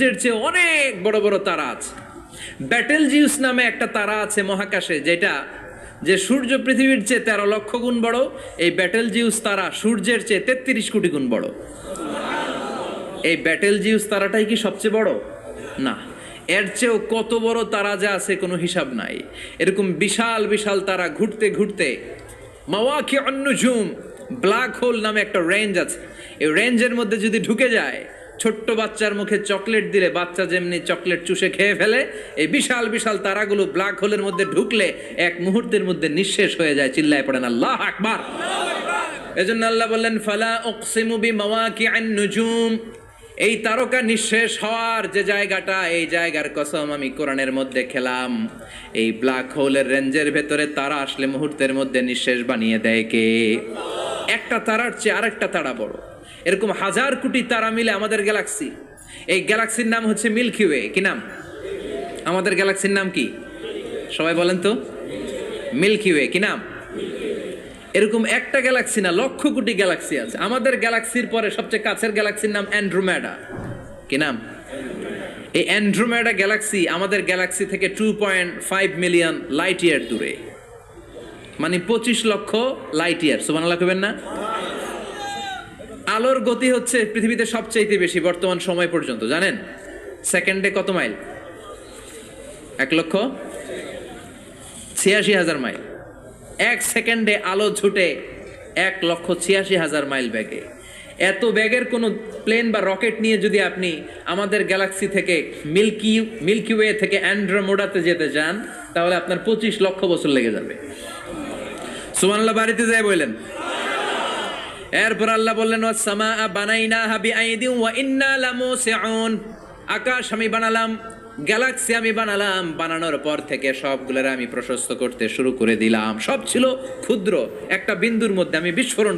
সূর্যের চেয়ে অনেক বড় বড় তারা আছে। ব্যাটেল জিউস নামে একটা তারা আছে মহাকাশে, যে সূর্য পৃথিবীর চেয়ে 13 লক্ষ গুণ বড়। এই ব্যাটেল জিউস তারা সূর্যের চেয়ে 33 কোটি গুণ বড়। এই ব্যাটেল জিউস তারাটাই কি সবচেয়ে বড়? না, এর চেয়েও কত বড় তারা যা আছে কোনো হিসাব নাই। এরকম বিশাল বিশাল তারা ঘুরতে ঘুরতে মাওয়াকিউন নুজুম, ব্ল্যাক হোল নামে একটা রেঞ্জ আছে। এই রেঞ্জের মধ্যে যদি ঢুকে যায়, ছোট্ট বাচ্চার মুখে চকলেট দিলে বাচ্চা যেমনি চকলেট চুষে খেয়ে ফেলে, এই বিশাল বিশাল তারাগুলো ব্ল্যাক হোলের মধ্যে ঢুকলে এক মুহূর্তের মধ্যে নিঃশেষ হয়ে যায়। চিল্লায় পড়েন আল্লাহু আকবার। এজন্য আল্লাহ বললেন ফালা উকসিমু বিমাওয়াকিউন নুজুম, এই তারকা নিঃশেষ হওয়ার যে জায়গাটা, এই জায়গার কসম আমি কোরআনের মধ্যে খেলাম। এই ব্ল্যাক হোলের রেঞ্জের ভেতরে তারা আসলে মুহূর্তের মধ্যে নিঃশেষ বানিয়ে দেয় কে? একটা তারার চেয়ে আরেকটা তারা বড়। এরকম হাজার কোটি তারা মিলে আমাদের গ্যালাক্সি। এই গ্যালাক্সির নাম হচ্ছে মিল্কি ওয়ে। কি নাম? আমাদের গ্যালাক্সির নাম কি? সবাই বলেন তো। Milky way. কি নাম? এরকম একটা গ্যালাক্সি না, লক্ষ কোটি গ্যালাক্সি আছে। আমাদের গ্যালাক্সির পরে সবচেয়ে কাছের গ্যালাক্সির নাম অ্যান্ড্রোমেডা। কি নাম? এই অ্যান্ড্রোমেডা গ্যালাক্সি আমাদের গ্যালাক্সি থেকে 2.5 মিলিয়ন লাইট ইয়ার দূরে, মানে 25 লক্ষ লাইট ইয়ার। সুবহানাল্লাহ কইবেন না? আলোর গতি হচ্ছে পৃথিবীতে সবচেয়ে বেশি বর্তমান সময় পর্যন্ত, জানেন? সেকেন্ডে কত মাইল? 1,86,000 মাইল। এক সেকেন্ডে আলো ছুটে 1,86,000 মাইল বেগে। এত বেগের কোনো প্লেন বা রকেট নিয়ে যদি আপনি আমাদের গ্যালাক্সি থেকে মিল্কি ওয়ে থেকে অ্যান্ড্রোমেডাতে যেতে চান, তাহলে আপনার 25 লক্ষ বছর লেগে যাবে। সুবহানাল্লাহ বাড়িতে যায় বললেন। এরপর আল্লাহ বললেন ওয়াস-সামাআ বানাইনাহা বিআইদিন ওয়া ইন্না লামুসিউন, আকাশ আমি বানালাম, গ্যালাক্সি আমি বানালাম, বানানোর পর থেকে সবগুলোর আমি প্রশস্ত করতে শুরু করে দিলাম। সব ছিল ক্ষুদ্র, একটা বিন্দুর মধ্যে আমি বিস্ফোরণ